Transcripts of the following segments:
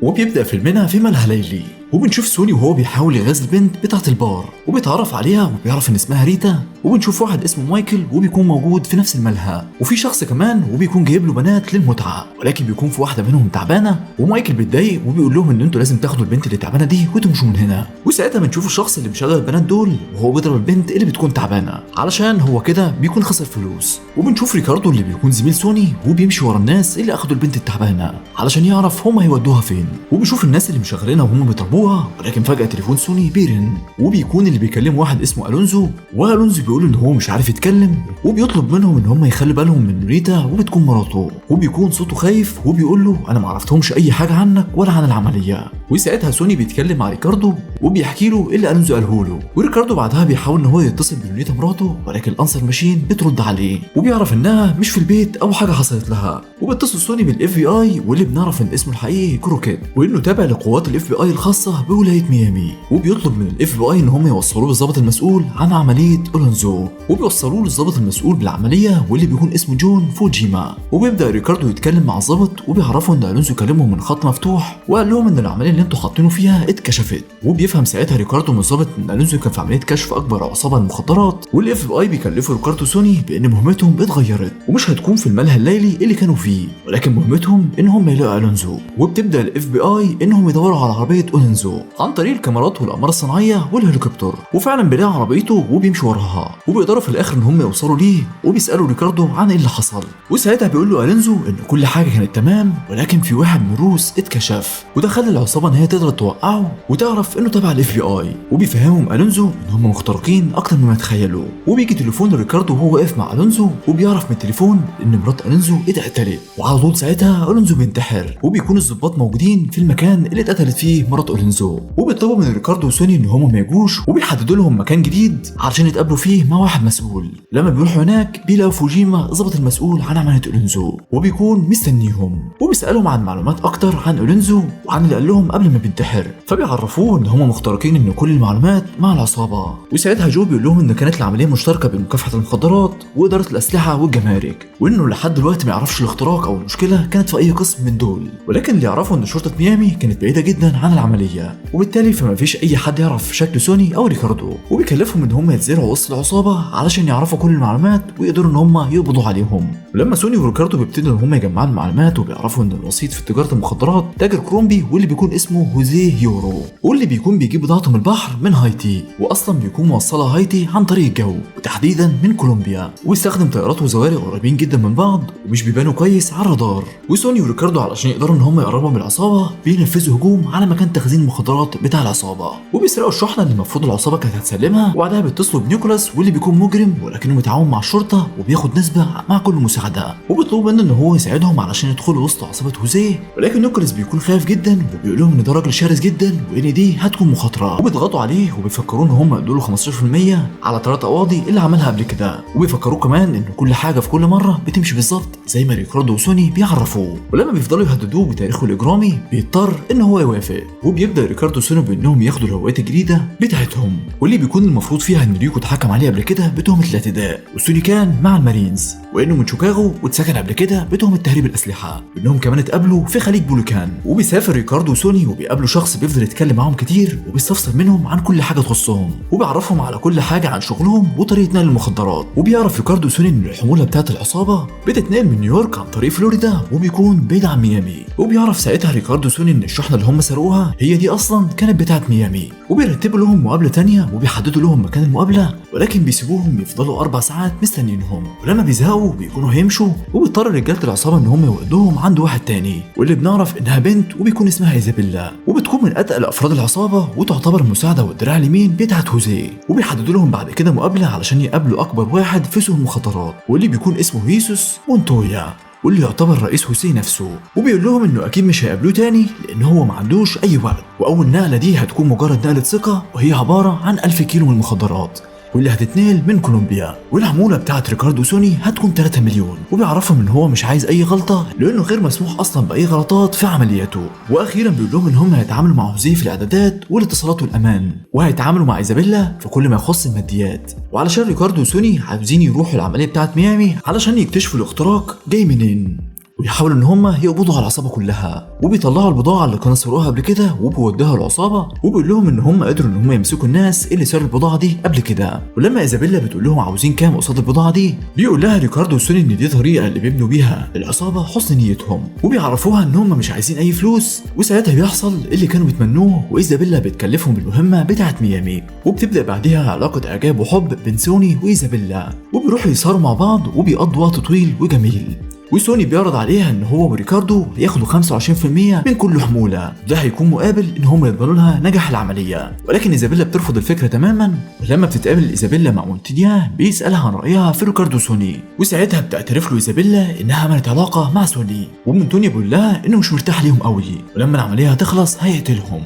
وبيبدأ فيلمنا في ملهى ليلي، وبنشوف سوني وهو بيحاول يغازل البنت بتاعة البار وبيتعرف عليها وبيعرف ان اسمها ريتا. وبنشوف واحد اسمه مايكل وبيكون موجود في نفس الملهى، وفي شخص كمان وبيكون جايب له بنات للمتعة، ولكن بيكون في واحدة منهم تعبانة ومايكل بيتضايق وبيقول لهم ان انتوا لازم تاخدوا البنت اللي تعبانة دي وتمشوا من هنا. وساعتها بنشوف الشخص اللي مشغل البنات دول وهو بيضرب البنت اللي بتكون تعبانة علشان هو كده بيكون خسر فلوس. وبنشوف ريكاردو اللي بيكون زميل سوني وبيمشي ورا الناس اللي اخدوا البنت التعبانة علشان يعرف هم هيودوها فين. وبنشوف الناس اللي مشغلينها وهم بيضربوها، ولكن فجأة تليفون سوني بيرن وبيكون اللي بيكلم واحد اسمه الونزو، والونزو بيقول ان هو مش عارف يتكلم وبيطلب منهم ان هم يخلي بالهم من ريتا وبتكون مراته، وبيكون صوته خايف وبيقول له انا ما عرفتهمش اي حاجه عنك ولا عن العمليه. وساعتها سوني بيتكلم مع ريكاردو وبيحكي له اللي الونزو قاله له، وريكاردو بعدها بيحاول ان هو يتصل بريتا مراته، ولكن الانسر ماشين بترد عليه وبيعرف انها مش في البيت او حاجه حصلت لها. وبيتصل سوني بالاف بي اي واللي بنعرف ان اسمه الحقيقي كروكيت، وانه تابع لقوات الاف بي اي الخاصه بولايه ميامي. وبيطلب من الاف بي اي ان هم يوصلوه بالضابط المسؤول عن عمليه الونزو، وبيوصلوه للضابط المسؤول بالعمليه واللي بيكون اسمه جون فوجيما. وبيبدا ريكاردو يتكلم مع الضابط وبيعرفوا ان الونزو كلمهم من خط مفتوح وقال لهم ان العمليه اللي انتوا حاطينه فيها اتكشفت. وبيفهم ساعتها ريكاردو من الضابط ان الونزو كان في عمليه كشف اكبر عصابه المخدرات، والاف بي اي بيكلفوا ريكاردو سوني بان مهمتهم اتغيرت ومش هتكون في الملهى الليلي اللي كانوا فيه، ولكن مهمتهم ان هم يلاقوا الونزو. وبتبدا الاف بي اي انهم يدوروا على عربيه الونزو عن طريق الكاميرات والاقمار الصناعيه والهليكوبتر، وفعلا بيلاقوا عربيته وبيمشوا وراها، وبيقدروا في الاخر ان هم يوصلوا ليه وبيسالوا ريكاردو عن ايه اللي حصل. وساعتها بيقول له الونزو ان كل حاجه كانت تمام، ولكن في واحد من الروس اتكشف وده خلى العصابه ان هي تقدر توقعه وتعرف انه تبع الاف بي اي. وبيفهمهم الونزو ان هم مخترقين اكتر مما تخيلوا. وبيجي تليفون لريكاردو وهو واقف مع الونزو وبيعرف من التليفون ان مرات الونزو اتقتلت، وعلى طول ساعتها الونزو بينتحر. وبيكون الضباط موجودين في المكان اللي اتقتلت فيه مرات الونزو، وبيطلبوا من ريكاردو وسوني ان هم ما يجوش وبيحددوا لهم مكان جديد علشان يتقابلوا فيه مع واحد مسؤول. لما بيروحوا هناك بيلاقوا فوجيما ضابط المسؤول عن عمليه الونزو وبيكون مستنيهم، وبيسالهم عن معلومات اكتر عن الونزو وعن اللي قال لهم قبل ما بينتحر، فبيعرفوه ان هم مخترقين ان كل المعلومات مع العصابه. وساعتها جو بيقول لهم ان كانت العمليه مشتركه بين مكافحه المخدرات واداره الاسلحه والجمارك، وانه لحد دلوقتي ما يعرفش الاختراق او المشكله كانت في اي قسم من دول، ولكن اللي يعرفوا ان شرطه ميامي كانت بعيده جدا عن العمليه، وبالتالي فما فيش اي حد يعرف شكل سوني او ريكاردو. وبيكلفهم ان هم يتزرعوا وسط العصابه علشان يعرفوا كل المعلومات ويقدروا ان هم يقبضوا عليهم. ولما سوني وريكاردو بيبتدوا ان هم يجمعوا المعلومات وبيعرفوا ان الوسيط في تجاره المخدرات تاجر كولومبي واللي بيكون اسمه هوزيه يورو، واللي بيكون بيجيب بضاعته من البحر من هايتي، واصلا بيكون موصلها هايتي عن طريق الجو وتحديدا من كولومبيا، ويستخدم طيارات وزوارق قريبين جدا من بعض ومش بيبانوا كويس على الرادار. وسوني وريكاردو علشان يقدروا ان هم يقربوا من العصابه بينفذوا هجوم على مكان تخزين المخدرات بتاع العصابه، وبيسرقوا الشحنه اللي المفروض العصابه كانت هتسلمها، وبعدها بيتصلوا بنيكولاس واللي بيكون مجرم ولكنه متعاون مع الشرطه وبياخد نسبه مع كل مساعده، وبيطلبوا منه ان هو يساعدهم علشان يدخلوا وسط عصابه هوزيه، ولكن نيكولاس بيكون خايف جدا وبيقول لهم ان ده راجل شرس جدا وان دي هتكون مخاطره، وبيضغطوا عليه وبيفكروا ان هم يدوا له 15% على 3 قواضي اللي عملها قبل كده، وبيفكروه كمان ان كل حاجه في كل مره بتمشي بالظبط زي ما ريكاردو وسوني بيعرفوه. ولما بيفضلوا يهددوه بتاريخه الاجرامي بيضطر ان هو يوافق، وبيبدا ريكاردو وسوني بانهم ياخدوا الهويات الجديده بتاعتهم واللي بيكون المفروض فيها ان ريكو اتحكم عليه قبل كده بتهمه الاعتداء، وسوني كان مع المارينز، وانه من شيكاغو واتسجن قبل كده بتهمه تهريب الاسلحه، وانهم كمان اتقابلوا في خليج بوليكان. وبيسافر ريكاردو وسوني وبيقابلوا شخص بيفضل يتكلم معاهم كتير وبيستفسر منهم عن كل حاجه تخصهم، وبيعرفهم على كل حاجه عن شغلهم وطريقه نقل المخدرات. وبيعرف ريكاردو وسوني ان الحموله بتاعت العصابه بتتنقل من نيويورك عن طريق فلوريدا وبيكون بعيد عن ميامي، وبيعرف ساعتها ريكاردو وسوني ان الشحنه اللي هم سرقوها هي دي اصلا كانت بتاعت ميامي، وبيرتبوا لهم مقابله تانية وبيحددوا لهم مكان المقابله، ولكن بيسيبوهم يفضلوا 4 ساعات مستنيينهم، ولما بيزهقوا بيكونوا هيمشوا، وبيضطر رجاله العصابه ان هم يودوهم عند واحد تاني واللي بنعرف انها بنت وبيكون اسمها ايزابيلا، وبتكون من اتقل افراد العصابه وتعتبر المساعده والدراع اليمين بتاعت هوزيه. وبيحددوا لهم بعد كده مقابله علشان يقابلوا اكبر واحد في سوق المخدرات واللي بيكون اسمه هيسوس مونتويا واللي يعتبر رئيس هوسيه نفسه، وبيقول لهم انه اكيد مش هيقابلوه تاني لان هو ما عندوش اي وقت، واول نقله دي هتكون مجرد نقله ثقه وهي عباره عن 1000 كيلو من المخدرات واللي هتتنقل من كولومبيا، والعموله بتاعت ريكاردو سوني هتكون 3 مليون. وبيعرفهم ان هو مش عايز اي غلطه لانه غير مسموح اصلا باي غلطات في عملياته. واخيرا بيقول لهم ان هم هيتعاملوا مع هوزيه في الاعدادات والاتصالات والامان، وهيتعاملوا مع ايزابيلا في كل ما يخص الماديات. وعلشان ريكاردو وسوني عاوزين يروحوا العمليه بتاعت ميامي علشان يكتشفوا الاختراق جاي منين. ويحاولوا ان هم يقبضوا على العصابه كلها، وبيطلعوا البضاعه اللي كانوا سرقوها قبل كده وبيودوها العصابه، وبيقول لهم ان هم قدروا ان هم يمسكوا الناس اللي سرقوا البضاعه دي قبل كده. ولما ايزابيلا بتقول لهم عاوزين كام قصاد البضاعه دي، بيقول لها ريكاردو وسوني ان دي طريقه اللي بيبنوا بيها العصابه حسن نيتهم، وبيعرفوها ان هم مش عايزين اي فلوس. وساعتها بيحصل اللي كانوا بيتمنوه، وايزابيلا بتكلفهم بالمهمه بتاعه ميامي، وبتبدا بعدها علاقه اعجاب وحب بين سوني وايزابيلا، وبيروحوا يسهروا مع بعض وبيقضوا وقت طويل وجميل. وسوني بيعرض عليها ان هو وريكاردو ياخدوا 25% من كل حموله، ده هيكون مقابل ان هم يضمنوا لها نجاح العمليه. ولكن ايزابيلا بترفض الفكره تماما. ولما بتتقابل ايزابيلا مع مونتينيا بيسالها عن رايها في ريكاردو سوني، وساعتها بتعترف له ايزابيلا انها عملت علاقه مع سوني، ومونتينيا بيقول لها انه مش مرتاح ليهم قوي، ولما العمليه هتخلص هيقتلهم.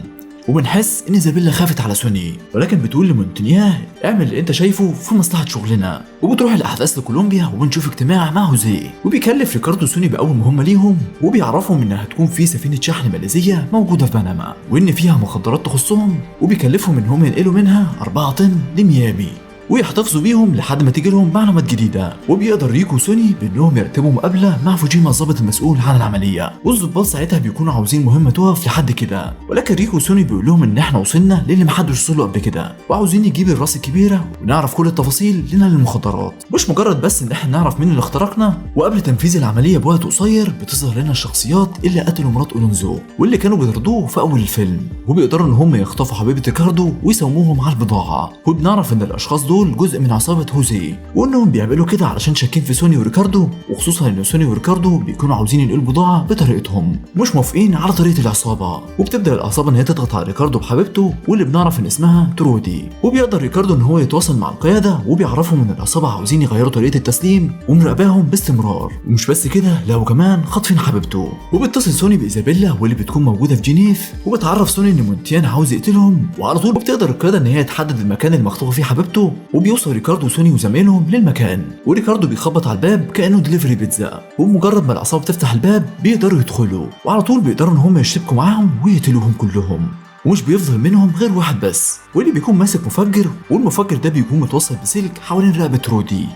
وبنحس ان ايزابيلا خافت على سوني، ولكن بتقول لمونتينيا اعمل اللي انت شايفه في مصلحه شغلنا. وبتروح الاحداث لكولومبيا وبنشوف اجتماع مع هوزيه، وبيكلف ريكاردو سوني باول مهمه ليهم، وبيعرفهم انها هتكون في سفينه شحن ماليزيه موجوده في بنما، وان فيها مخدرات تخصهم، وبيكلفهم ان هم ينقلوا منها 4 طن لميامي ويحتفظوا بيهم لحد ما تيجي لهم معلومات جديده. وبيقدر ريكو وسوني بانهم يرتبوا مقابله مع فوجيما الضابط المسؤول عن العمليه، والضباط ساعتها بيكونوا عاوزين مهمه تقف لحد كده، ولكن ريكو وسوني بيقول لهم ان احنا وصلنا للي محدش وصل له قبل كده، وعاوزين نجيب الراس الكبيره ونعرف كل التفاصيل لنا للمخدرات، مش مجرد بس ان احنا نعرف مين اللي اخترقنا. وقبل تنفيذ العمليه بوقت قصير بتظهر لنا الشخصيات اللي قتلوا مرات اولونزو واللي كانوا بيطردوه في اول الفيلم، وبيقدروا ان هم يخطفوا حبيبه ريكاردو ويسموهم على البضاعه. وبنعرف ان الاشخاص دول جزء من عصابه هوزيه، وانهم بيعملوا كده علشان شاكين في سوني وريكاردو، وخصوصا ان سوني وريكاردو بيكونوا عاوزين ينقلوا بضاعه بطريقتهم، مش موافقين على طريقه العصابه. وبتبدا العصابه ان هي تضغط على ريكاردو بحبيبته واللي بنعرف ان اسمها ترودي، وبيقدر ريكاردو ان هو يتواصل مع القياده، وبيعرفهم ان العصابه عاوزين يغيروا طريقه التسليم ومراقباهم باستمرار. ومش بس كده، لا وكمان خاطفين حبيبته. وبتصل سوني بايزابيلا واللي بتكون موجوده في جنيف، وبتعرف سوني ان مونتيان عاوز يقتلهم، وعلى طول بتقدر القياده ان هي تحدد المكان اللي مخطوفه فيه حبيبته. وبيوصل ريكاردو وسوني وزمايلهم للمكان، وريكاردو بيخبط على الباب كانه دليفري بيتزا، وبمجرد ما العصابه تفتح الباب بيقدروا يدخلوا، وعلى طول بيقدروا ان هم يشتبكوا معاهم ويقتلوهم كلهم. ومش بيفضل منهم غير واحد بس، واللي بيكون ماسك مفجر، والمفجر ده بيكون متوصل بسلك حوالين رقبه رودي.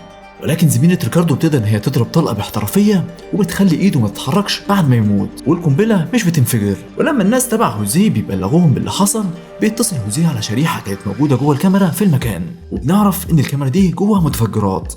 ولكن زميلة ريكاردو بتقدر ان هي تضرب طلقه باحترافيه وبتخلي ايده ما تتحركش بعد ما يموت، والقنبله مش بتنفجر. ولما الناس تبع هوزيه بيبلغوهم باللي حصل، بيتصل هوزيه على شريحه كانت موجوده جوه الكاميرا في المكان، وبنعرف ان الكاميرا دي جواها متفجرات.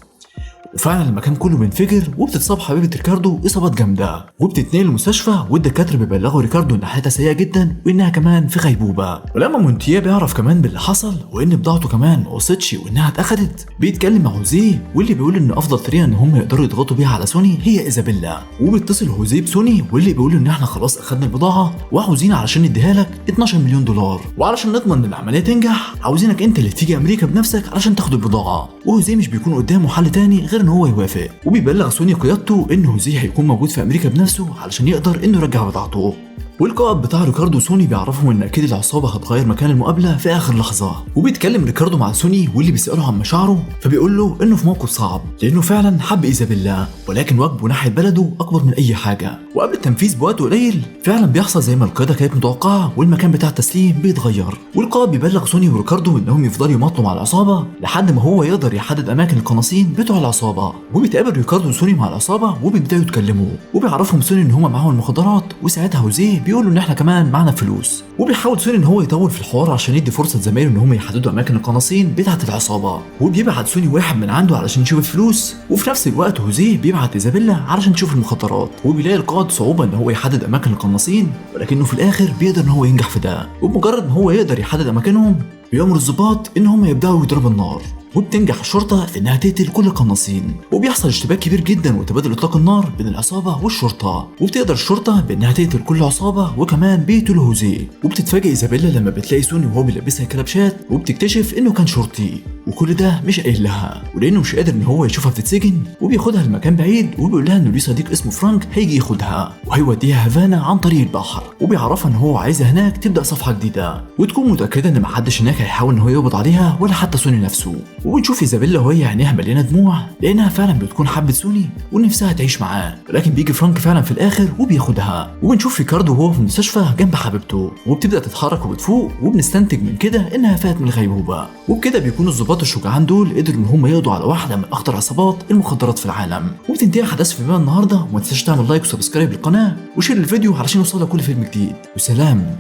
وفعلا المكان كله بينفجر، وبتتصاب حبيبه ريكاردو اصابات جامده، وبتتنقل المستشفى، والدكاتره بيبلغوا ريكاردو ان حالتها سيئه جدا وانها كمان في غيبوبه. ولما مونتيا بيعرف كمان باللي حصل وان بضاعته كمان ما وصلتش وانها اتاخدت، بيتكلم مع هوزيه، واللي بيقول ان افضل طريقه ان هم يقدروا يضغطوا بيها على سوني هي ايزابيلا. وبيتصل هوزيه بسوني واللي بيقول ان احنا خلاص اخدنا البضاعه وعاوزين علشان نديها لك 12 مليون دولار، وعلشان نضمن ان العمليه تنجح عاوزينك انت اللي تيجي امريكا بنفسك علشان تاخد البضاعه. وهوزيه مش بيكون قدامه حل تاني غير ان هو يوافق، وبيبلغ سوني قيادته ان هوزيه هيكون موجود في امريكا بنفسه علشان يقدر انه يرجع بضاعته. والقائد بتاع ريكاردو وسوني بيعرفهم ان اكيد العصابه هتغير مكان المقابله في اخر لحظه، وبيتكلم ريكاردو مع سوني واللي بيساله عن مشاعره، فبيقول له انه في موقف صعب لانه فعلا حب ايزابيلا، ولكن واجبه ناحيه بلده اكبر من اي حاجه. وقبل التنفيذ بوقت قليل فعلا بيحصل زي ما القياده كانت متوقعه، والمكان بتاع التسليم بيتغير، والقائد بيبلغ سوني وريكاردو انهم يفضلوا يماطلوا مع العصابه لحد ما هو يقدر يحدد اماكن القناصين بتوع العصابه. وبيتقابل ريكاردو وسوني مع العصابه وبيبداوا يتكلموا، وبيعرفهم سوني ان هم معاهم المخدرات، وساعتها هوزيه بيقول له ان احنا كمان معانا فلوس. وبيحاول سوني ان هو يطول في الحوار عشان يدي فرصه لزمايله ان هم يحددوا اماكن القناصين بتاعه العصابه، وبيبعت سوني واحد من عنده علشان يشوف الفلوس، وفي نفس الوقت هوزيه بيبعت ايزابيلا علشان تشوف المخدرات. وبيلاقي القائد صعوبه ان هو يحدد اماكن القناصين، ولكنه في الاخر بيقدر ان هو ينجح في ده، وبمجرد ما هو يقدر يحدد اماكنهم بيأمر الضباط ان هم يبداوا يضربوا النار، وبتنجح الشرطه في انها تقتل كل القناصين. وبيحصل اشتباك كبير جدا وتبادل اطلاق النار بين العصابه والشرطه، وبتقدر الشرطه بانها تقتل كل عصابه وكمان بيقتلوا هوزيه. وبتتفاجئ ايزابيلا لما بتلاقي سوني وهو بيلبسها كلبشات، وبتكتشف انه كان شرطي، وكل ده مش قايل لها، ولانه مش قادر ان هو يشوفها بتتسجن وبياخدها لمكان بعيد، وبيقول لها انه ليه صديق اسمه فرانك هيجي ياخدها وهيوديها هافانا عن طريق البحر، وبيعرفها ان هو عايزها هناك تبدا صفحه جديده، وتكون متاكده ان محدش هناك هيحاول ان هو يقبض عليها ولا حتى سوني نفسه. وبنشوف ايزابيلا وهي عينيها مليانه دموع لانها فعلا بتكون حبت سوني ونفسها تعيش معاه، ولكن بيجي فرانك فعلا في الاخر وبياخدها. وبنشوف ريكاردو وهو في المستشفى جنب حبيبته، وبتبدا تتحرك وبتفوق، وبنستنتج من كده انها فات من الغيبوبه. وبكده بيكون الضباط الضباط الشجعان دول قدروا ان هم يقضوا على واحده من اخطر عصابات المخدرات في العالم. وبتنتهي احداث فيلمنا النهارده، وما تنساش تعمل لايك وسبسكرايب للقناه وشير الفيديو علشان يوصلك كل فيلم جديد. وسلام.